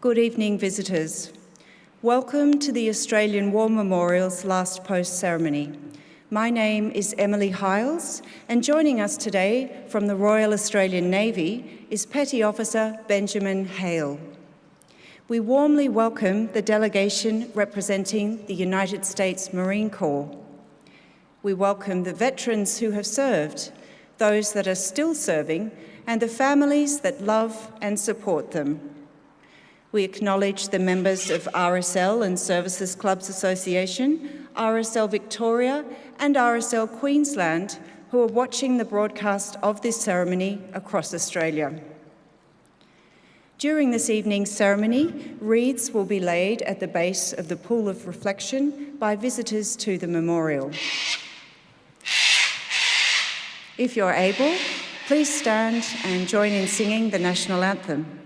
Good evening, visitors. Welcome to the Australian War Memorial's last post ceremony. My name is Emily Hiles, and joining us today from the Royal Australian Navy is Petty Officer Benjamin Hale. We warmly welcome the delegation representing the United States Marine Corps. We welcome the veterans who have served, those that are still serving, and the families that love and support them. We acknowledge the members of RSL and Services Clubs Association, RSL Victoria and RSL Queensland who are watching the broadcast of this ceremony across Australia. During this evening's ceremony, wreaths will be laid at the base of the pool of reflection by visitors to the memorial. If you're able, please stand and join in singing the national anthem.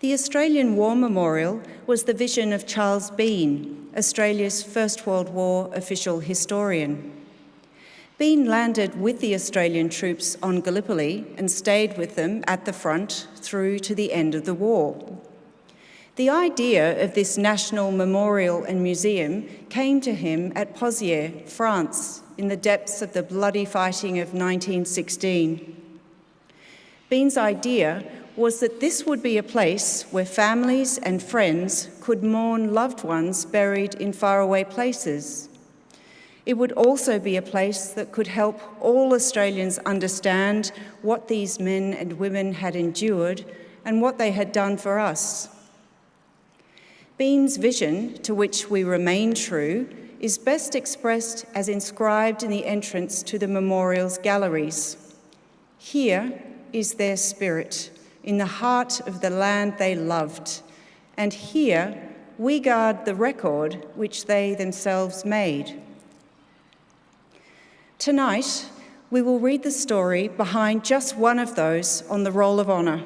The Australian War Memorial was the vision of Charles Bean, Australia's First World War official historian. Bean landed with the Australian troops on Gallipoli and stayed with them at the front through to the end of the war. The idea of this national memorial and museum came to him at Pozières, France, in the depths of the bloody fighting of 1916. Bean's idea was that this would be a place where families and friends could mourn loved ones buried in faraway places. It would also be a place that could help all Australians understand what these men and women had endured and what they had done for us. Bean's vision, to which we remain true, is best expressed as inscribed in the entrance to the memorial's galleries. Here is their spirit, in the heart of the land they loved, and here we guard the record which they themselves made. Tonight, we will read the story behind just one of those on the Roll of Honour,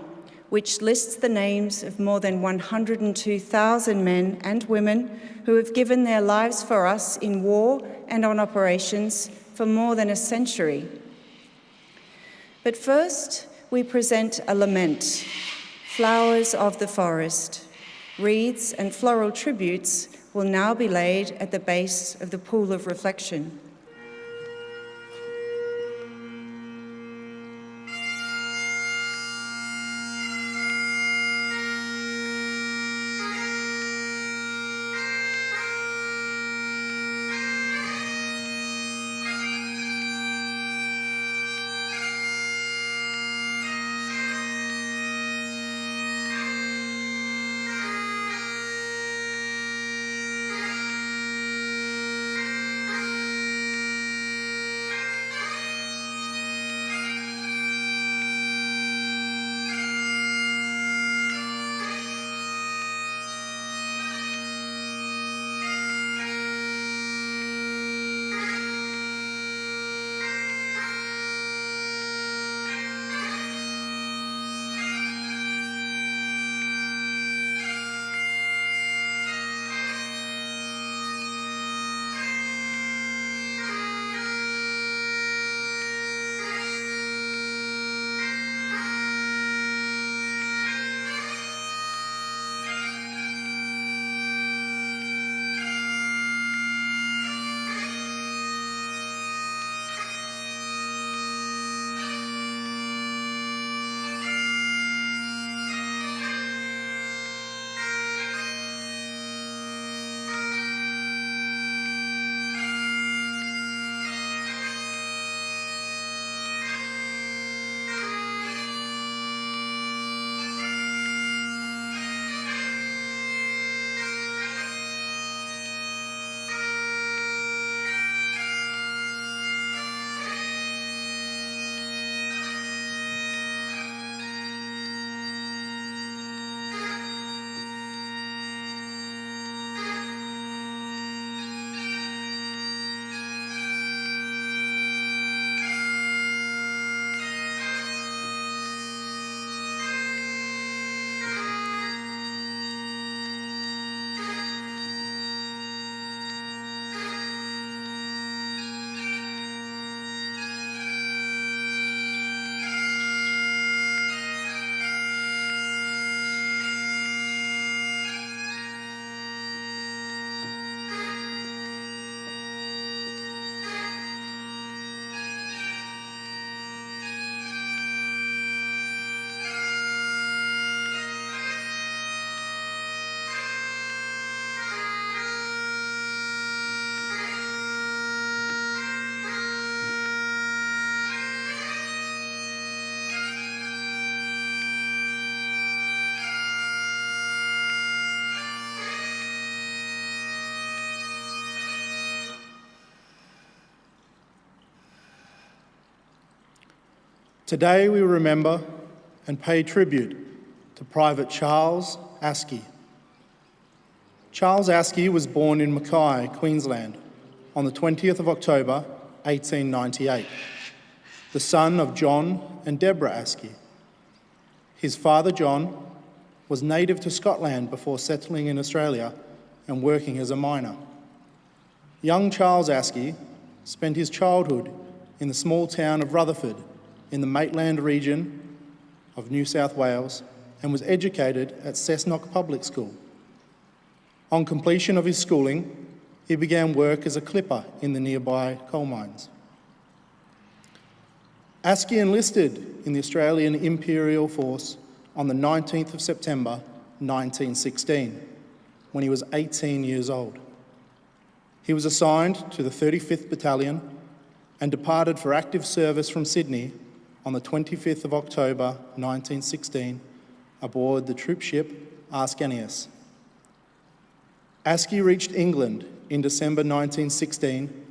which lists the names of more than 102,000 men and women who have given their lives for us in war and on operations for more than a century. But first, we present a lament, flowers of the forest. Wreaths and floral tributes will now be laid at the base of the pool of reflection. Today we remember and pay tribute to Private Charles Askie. Charles Askie was born in Mackay, Queensland, on the 20th of October, 1898, the son of John and Deborah Askie. His father, John, was native to Scotland before settling in Australia and working as a miner. Young Charles Askie spent his childhood in the small town of Rutherford in the Maitland region of New South Wales and was educated at Cessnock Public School. On completion of his schooling, he began work as a clipper in the nearby coal mines. Askie enlisted in the Australian Imperial Force on the 19th of September 1916, when he was 18 years old. He was assigned to the 35th Battalion and departed for active service from Sydney on the 25th of October 1916 aboard the troop ship Askie. Askie reached England in December 1916,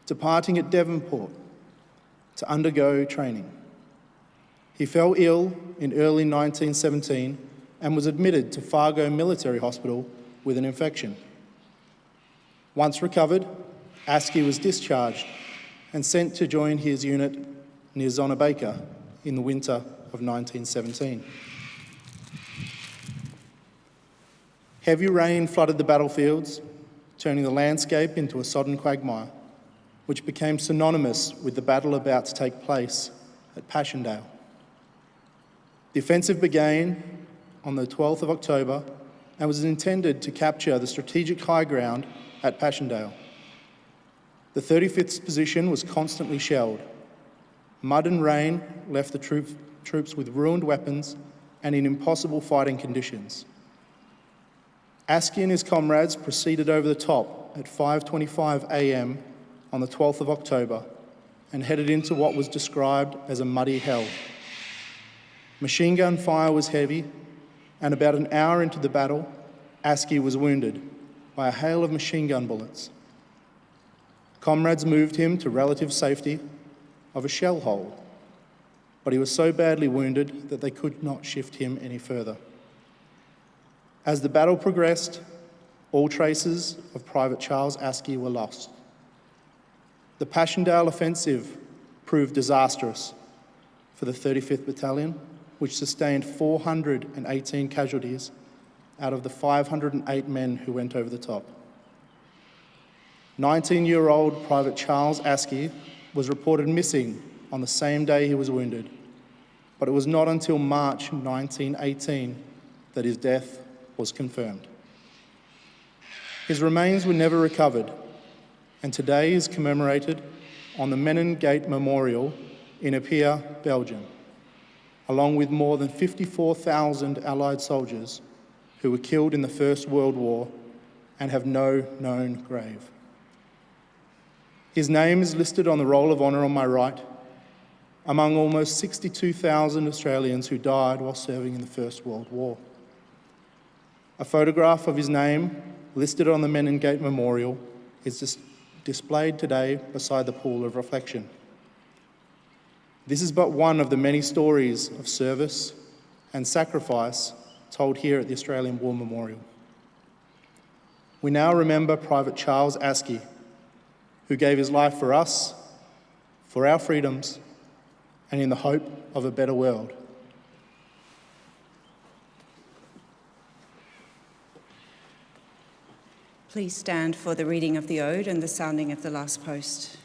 departing at Devonport to undergo training. He fell ill in early 1917 and was admitted to Fargo Military Hospital with an infection. Once recovered, Askie was discharged and sent to join his unit near Zonabaker in the winter of 1917. Heavy rain flooded the battlefields, turning the landscape into a sodden quagmire, which became synonymous with the battle about to take place at Passchendaele. The offensive began on the 12th of October and was intended to capture the strategic high ground at Passchendaele. The 35th position was constantly shelled. Mud and rain left the troops with ruined weapons and in impossible fighting conditions. Askie and his comrades proceeded over the top at 5:25 a.m. on the 12th of October and headed into what was described as a muddy hell. Machine gun fire was heavy, and about an hour into the battle, Askie was wounded by a hail of machine gun bullets. Comrades moved him to relative safety of a shell hole, but he was so badly wounded that they could not shift him any further. As the battle progressed, all traces of Private Charles Askie were lost. The Passchendaele offensive proved disastrous for the 35th Battalion, which sustained 418 casualties out of the 508 men who went over the top. 19-year-old Private Charles Askie was reported missing on the same day he was wounded, but it was not until March 1918 that his death was confirmed. His remains were never recovered, and today is commemorated on the Menin Gate Memorial in Epia, Belgium, along with more than 54,000 Allied soldiers who were killed in the First World War and have no known grave. His name is listed on the Roll of Honour on my right, among almost 62,000 Australians who died while serving in the First World War. A photograph of his name, listed on the Menin Gate Memorial, is displayed today beside the pool of reflection. This is but one of the many stories of service and sacrifice told here at the Australian War Memorial. We now remember Private Charles Askie, who gave his life for us, for our freedoms, and in the hope of a better world. Please stand for the reading of the Ode and the sounding of the last post.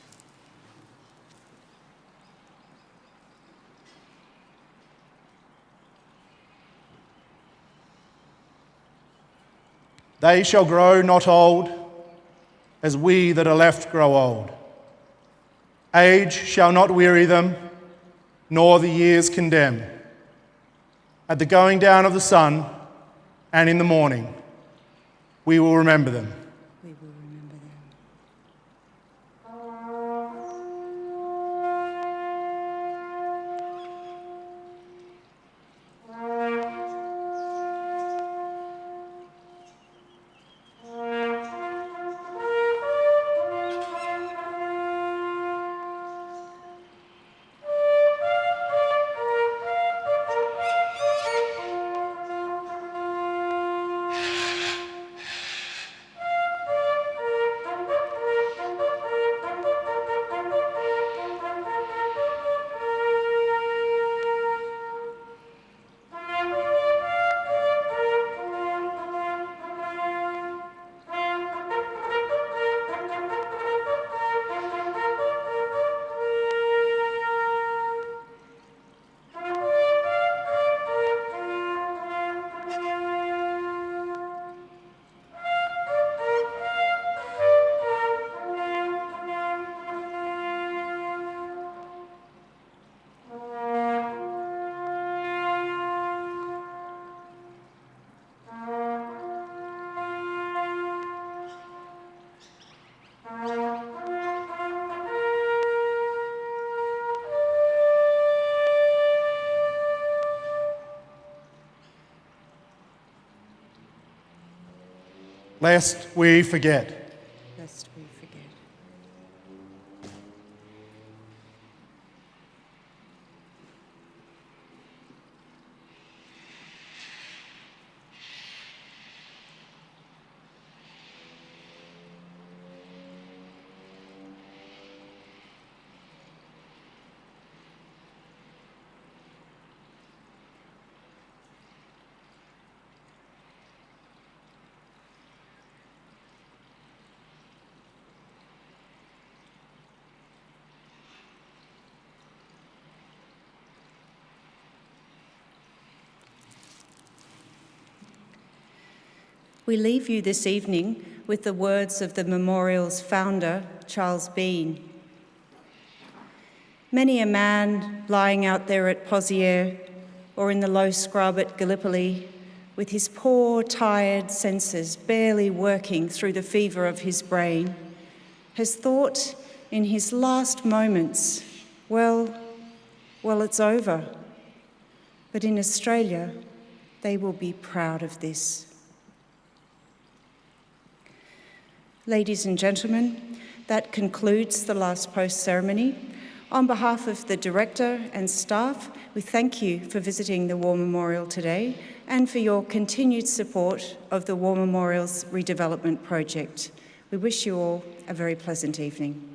They shall grow not old, as we that are left grow old. Age shall not weary them, nor the years condemn. At the going down of the sun and in the morning, we will remember them. We will remember them. lest we forget. Lest we forget. We leave you this evening with the words of the memorial's founder, Charles Bean. Many a man lying out there at Pozières or in the low scrub at Gallipoli, with his poor, tired senses barely working through the fever of his brain, has thought in his last moments, well, it's over. But in Australia, they will be proud of this. Ladies and gentlemen, that concludes the last post ceremony. On behalf of the Director and staff, we thank you for visiting the War Memorial today and for your continued support of the War Memorial's redevelopment project. We wish you all a very pleasant evening.